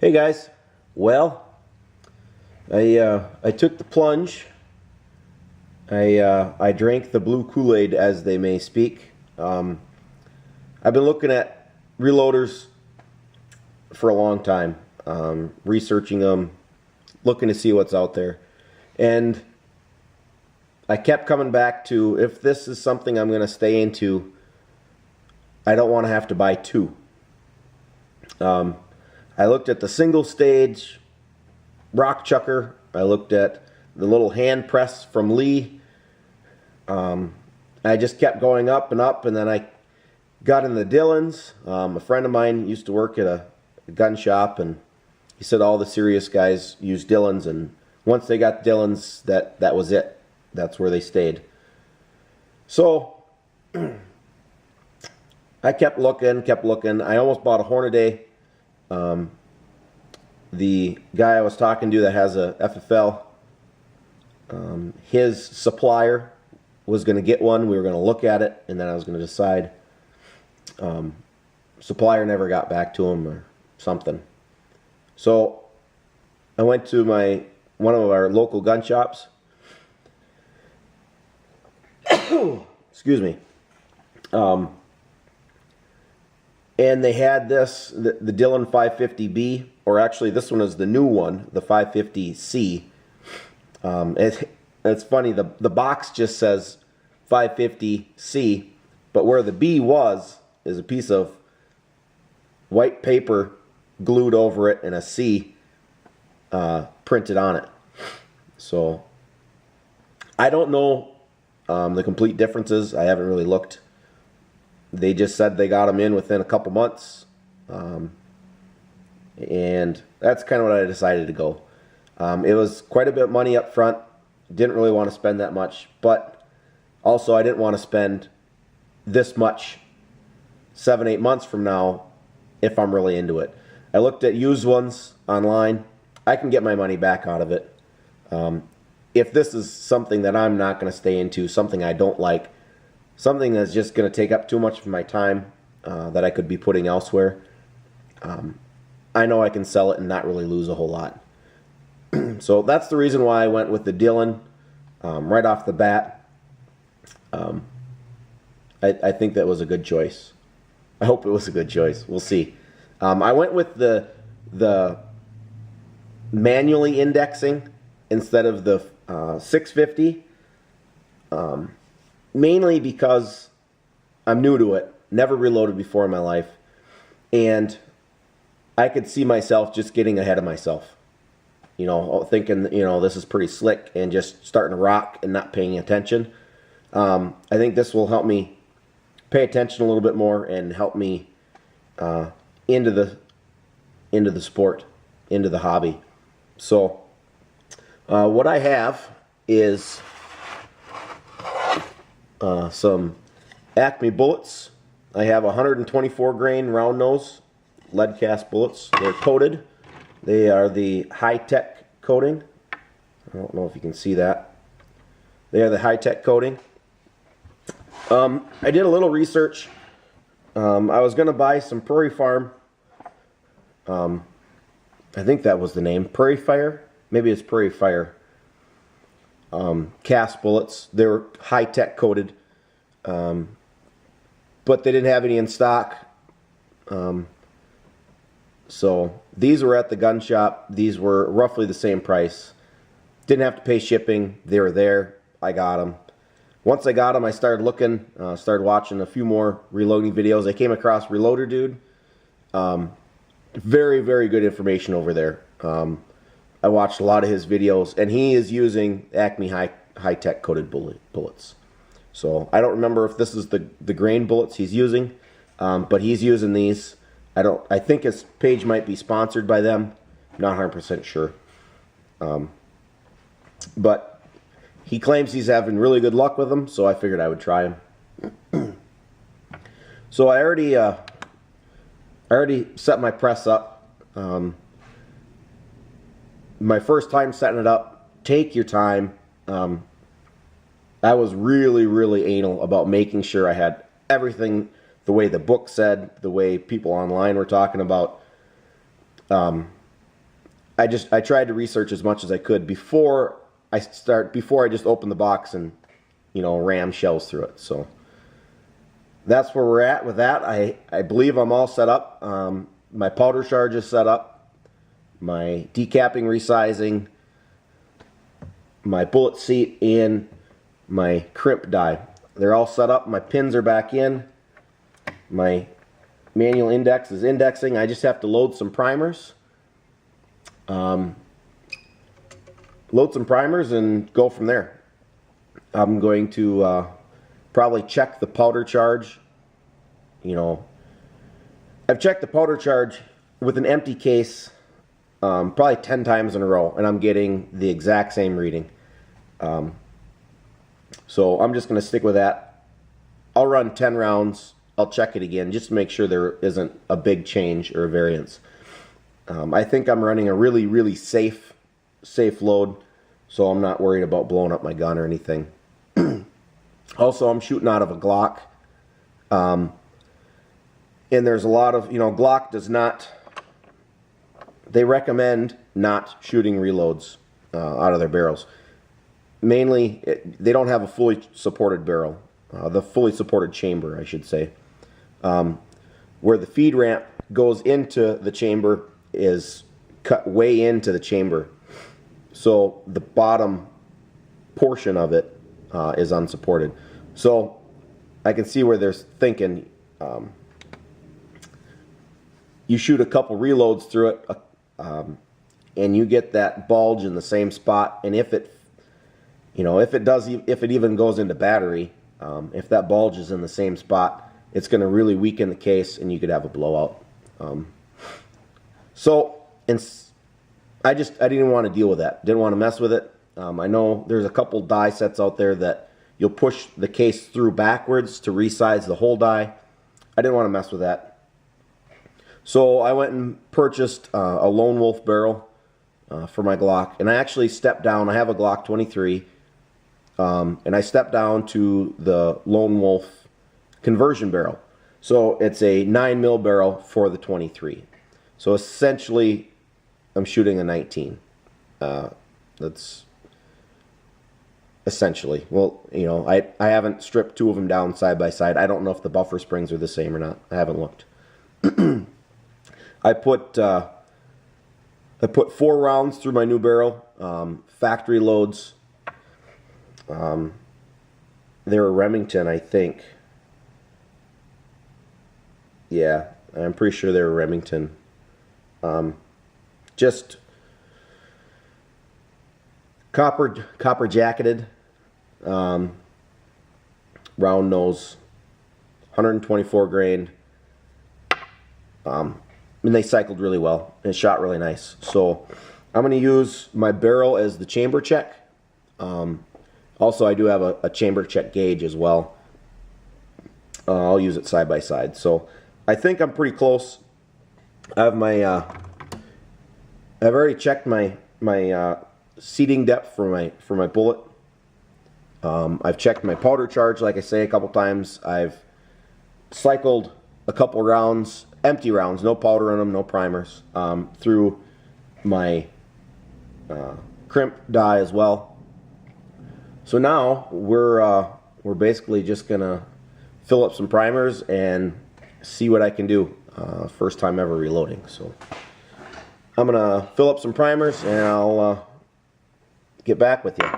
Hey guys, well, I took the plunge. I drank the blue Kool-Aid, as they may speak. I've been looking at reloaders for a long time, researching them, looking to see what's out there, and I kept coming back to, if this is something I'm going to stay into, I don't want to have to buy two. I looked at the single stage rock chucker. I looked at the little hand press from Lee. I just kept going up, and then I got in the Dillons. A friend of mine used to work at a gun shop, and he said all the serious guys use Dillons, and once they got Dillons, that was it. That's where they stayed. So I kept looking. I almost bought a Hornady. The guy I was talking to that has a FFL, his supplier was going to get one. We were going to look at it, and then I was going to decide. Supplier never got back to him or something. So I went to one of our local gun shops. Excuse me. And they had the Dillon 550B, or actually this one is the new one, the 550C. It's funny, the box just says 550C, but where the B was is a piece of white paper glued over it and a C printed on it. So I don't know the complete differences. I haven't really looked. They just said they got them in within a couple months. And that's kind of what I decided to go. It was quite a bit of money up front. Didn't really want to spend that much. But also I didn't want to spend this much 7-8 months from now if I'm really into it. I looked at used ones online. I can get my money back out of it. If this is something that I'm not going to stay into, something I don't like, something that's just going to take up too much of my time that I could be putting elsewhere, I know I can sell it and not really lose a whole lot. So that's the reason why I went with the Dillon right off the bat. I think that was a good choice. I hope it was a good choice. We'll see. I went with the manually indexing instead of the 650. Mainly because I'm new to it, never reloaded before in my life, and I could see myself just getting ahead of myself. You know, thinking, this is pretty slick, and just starting to rock and not paying attention. I think this will help me pay attention a little bit more and help me into the sport, into the hobby. So what I have is some Acme bullets. I have 124 grain round nose lead cast bullets. They're coated. They are the high-tech coating. I don't know if you can see that. They are the high-tech coating. I did a little research. I was going to buy some Prairie Farm. I think that was the name. Prairie Fire? Maybe it's Prairie Fire. Cast bullets. They were high-tech coated, but they didn't have any in stock. So these were at the gun shop. These were roughly the same price. Didn't have to pay shipping. They were there. I got them. Once I got them, I started looking, started watching a few more reloading videos. I came across Reloader Dude. Very, very good information over there. I watched a lot of his videos, and he is using Acme high-tech coated bullets. So I don't remember if this is the grain bullets he's using, but he's using these. I think his page might be sponsored by them. Not 100% sure. But he claims he's having really good luck with them, so I figured I would try them. So I already set my press up. My first time setting it up, take your time. I was really, really anal about making sure I had everything the way the book said, the way people online were talking about. I tried to research as much as I could before I just open the box and, you know, ram shells through it. So that's where we're at with that. I believe I'm all set up. My powder charge is set up. My decapping resizing, my bullet seat, and my crimp die. They're all set up. My pins are back in. My manual index is indexing. I just have to load some primers. Load some primers and go from there. I'm going to probably check the powder charge. You know, I've checked the powder charge with an empty case probably 10 times in a row, and I'm getting the exact same reading. So I'm just going to stick with that. I'll run 10 rounds. I'll check it again just to make sure there isn't a big change or a variance. I think I'm running a really, really safe load, so I'm not worried about blowing up my gun or anything. Also, I'm shooting out of a Glock. And there's a lot of, you know, Glock does not, they recommend not shooting reloads out of their barrels. Mainly, they don't have a fully supported barrel, the fully supported chamber, I should say. Where the feed ramp goes into the chamber is cut way into the chamber. So the bottom portion of it is unsupported. So I can see where they're thinking, you shoot a couple reloads through it, and you get that bulge in the same spot. And if it, you know, if it even goes into battery, if that bulge is in the same spot, it's going to really weaken the case, and you could have a blowout. I didn't want to deal with that. Didn't want to mess with it. I know there's a couple die sets out there that you'll push the case through backwards to resize the whole die. I didn't want to mess with that. So I went and purchased a Lone Wolf barrel for my Glock. And I actually stepped down. I have a Glock 23. And I stepped down to the Lone Wolf conversion barrel. So it's a 9mm barrel for the 23. So essentially, I'm shooting a 19. That's essentially. Well, you know, I haven't stripped two of them down side by side. I don't know if the buffer springs are the same or not. I haven't looked. I put 4 rounds through my new barrel, factory loads. They were Remington, I think. Yeah, I'm pretty sure they were Remington. Just copper jacketed, round nose, 124 grain. And they cycled really well and shot really nice. So I'm going to use my barrel as the chamber check. Also, I do have a chamber check gauge as well. I'll use it side by side. So I think I'm pretty close. I have my I've already checked my seating depth for my bullet. I've checked my powder charge, like I say, a couple times. I've cycled a couple rounds, empty rounds, no powder in them, no primers, through my crimp die as well. So now we're basically just gonna fill up some primers and see what I can do. First time ever reloading. So I'm gonna fill up some primers and I'll get back with you.